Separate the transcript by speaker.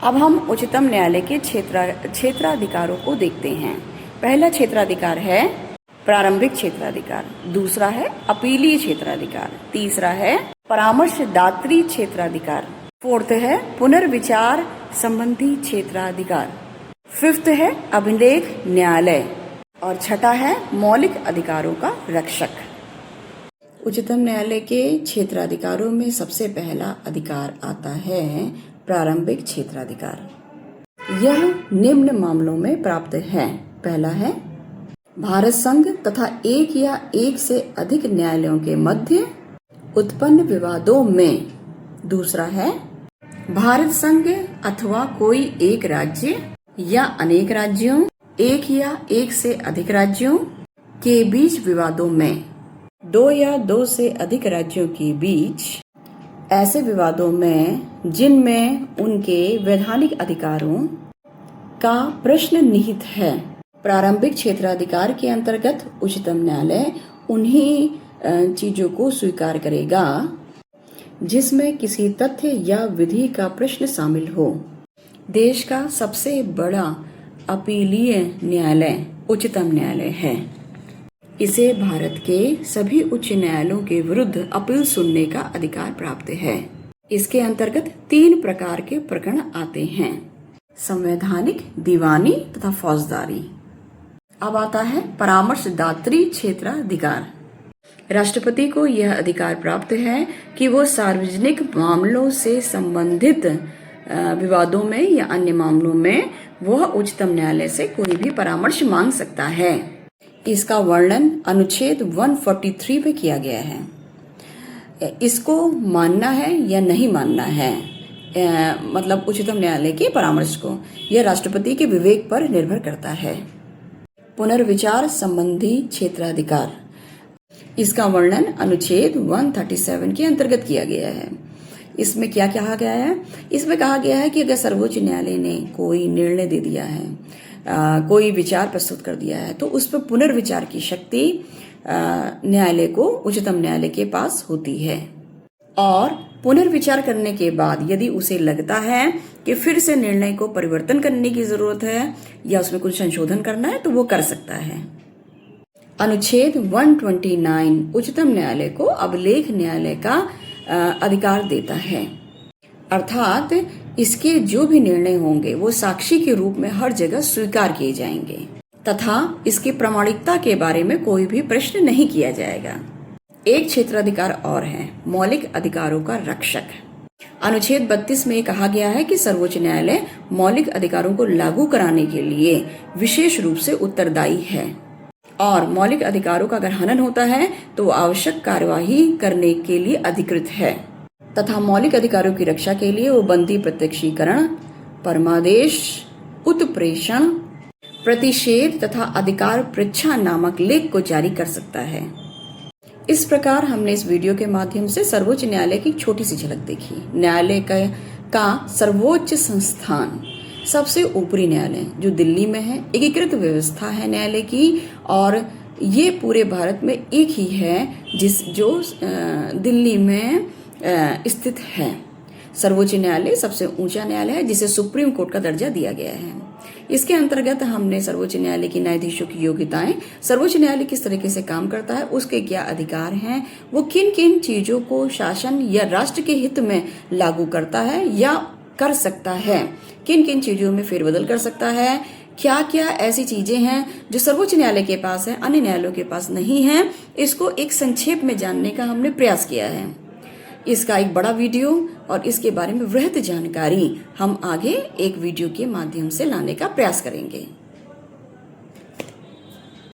Speaker 1: अब हम उच्चतम न्यायालय के क्षेत्राधिकारों को देखते हैं। पहला क्षेत्राधिकार है प्रारंभिक क्षेत्राधिकार, दूसरा है अपीलीय क्षेत्राधिकार, तीसरा है परामर्शदात्री क्षेत्राधिकार, फोर्थ है पुनर्विचार संबंधी क्षेत्राधिकार, फिफ्थ है अभिलेख न्यायालय और छठा है मौलिक अधिकारों का रक्षक। उच्चतम न्यायालय के क्षेत्राधिकारों में सबसे पहला अधिकार आता है प्रारंभिक क्षेत्राधिकार। यह निम्न मामलों में प्राप्त है। पहला है भारत संघ तथा एक या एक से अधिक न्यायालयों के मध्य उत्पन्न विवादों में। दूसरा है भारत संघ अथवा कोई एक राज्य या अनेक राज्यों, एक या एक से अधिक राज्यों के बीच विवादों में, दो या दो से अधिक राज्यों के बीच ऐसे विवादों में जिनमें उनके वैधानिक अधिकारों का प्रश्न निहित है। प्रारंभिक क्षेत्राधिकार के अंतर्गत उच्चतम न्यायालय उन्हीं चीजों को स्वीकार करेगा जिसमें किसी तथ्य या विधि का प्रश्न शामिल हो। देश का सबसे बड़ा अपीलीय न्यायालय उच्चतम न्यायालय है। इसे भारत के सभी उच्च न्यायालयों के विरुद्ध अपील सुनने का अधिकार प्राप्त है। इसके अंतर्गत 3 प्रकार के प्रकरण आते हैं: संवैधानिक, दीवानी तथा फौजदारी। अब आता है परामर्शदात्री क्षेत्राधिकार। राष्ट्रपति को यह अधिकार प्राप्त है कि वो सार्वजनिक मामलों से संबंधित विवादों में या अन्य मामलों में वह उच्चतम न्यायालय से कोई भी परामर्श मांग सकता है। इसका वर्णन अनुच्छेद 143 में किया गया है। इसको मानना है या नहीं मानना है, मतलब उच्चतम न्यायालय के परामर्श को, यह राष्ट्रपति के विवेक पर निर्भर करता है। पुनर्विचार संबंधी क्षेत्राधिकार। इसका वर्णन अनुच्छेद 137 के अंतर्गत किया गया है। इसमें क्या कहा गया है? इसमें कहा गया है कि अगर सर्वोच्च न्यायालय ने कोई निर्णय दे दिया है, कोई विचार प्रस्तुत कर दिया है, तो उस पर पुनर्विचार की शक्ति न्यायालय को, उच्चतम न्यायालय के पास होती है। और पुनर्विचार करने के बाद यदि उसे लगता है कि फिर से निर्णय को परिवर्तन करने की जरूरत है या उसमें कुछ संशोधन करना है, तो वो कर सकता है। अनुच्छेद 129 उच्चतम न्यायालय को अभिलेख न्यायालय का अधिकार देता है, अर्थात इसके जो भी निर्णय होंगे वो साक्षी के रूप में हर जगह स्वीकार किए जाएंगे तथा इसकी प्रामाणिकता के बारे में कोई भी प्रश्न नहीं किया जाएगा। एक क्षेत्राधिकार और है मौलिक अधिकारों का रक्षक। अनुच्छेद 32 में कहा गया है कि सर्वोच्च न्यायालय मौलिक अधिकारों को लागू कराने के लिए विशेष रूप से उत्तरदायी है और मौलिक अधिकारों का अगर हनन होता है तो आवश्यक कार्यवाही करने के लिए अधिकृत है तथा मौलिक अधिकारों की रक्षा के लिए वो बंदी प्रत्यक्षीकरण, परमादेश, उत्प्रेषण, प्रतिषेध तथा अधिकार परीक्षा नामक लेख को जारी कर सकता है। इस प्रकार हमने इस वीडियो के माध्यम से सर्वोच्च न्यायालय की छोटी सी झलक देखी। न्यायालय का सर्वोच्च संस्थान, सबसे ऊपरी न्यायालय जो दिल्ली में है, एकीकृत व्यवस्था है न्यायालय की और ये पूरे भारत में एक ही है जो दिल्ली में स्थित है। सर्वोच्च न्यायालय सबसे ऊंचा न्यायालय है जिसे सुप्रीम कोर्ट का दर्जा दिया गया है। इसके अंतर्गत हमने सर्वोच्च न्यायालय की न्यायाधीशों की योग्यताएं, सर्वोच्च न्यायालय किस तरीके से काम करता है, उसके क्या अधिकार हैं, वो किन किन चीजों को शासन या राष्ट्र के हित में लागू करता है या कर सकता है, किन किन चीजों में फेरबदल कर सकता है, क्या क्या ऐसी चीजें हैं जो सर्वोच्च न्यायालय के पास है, अन्य न्यायालयों के पास नहीं है, इसको एक संक्षेप में जानने का हमने प्रयास किया है। इसका एक बड़ा वीडियो और इसके बारे में वृहद जानकारी हम आगे एक वीडियो के माध्यम से लाने का प्रयास करेंगे।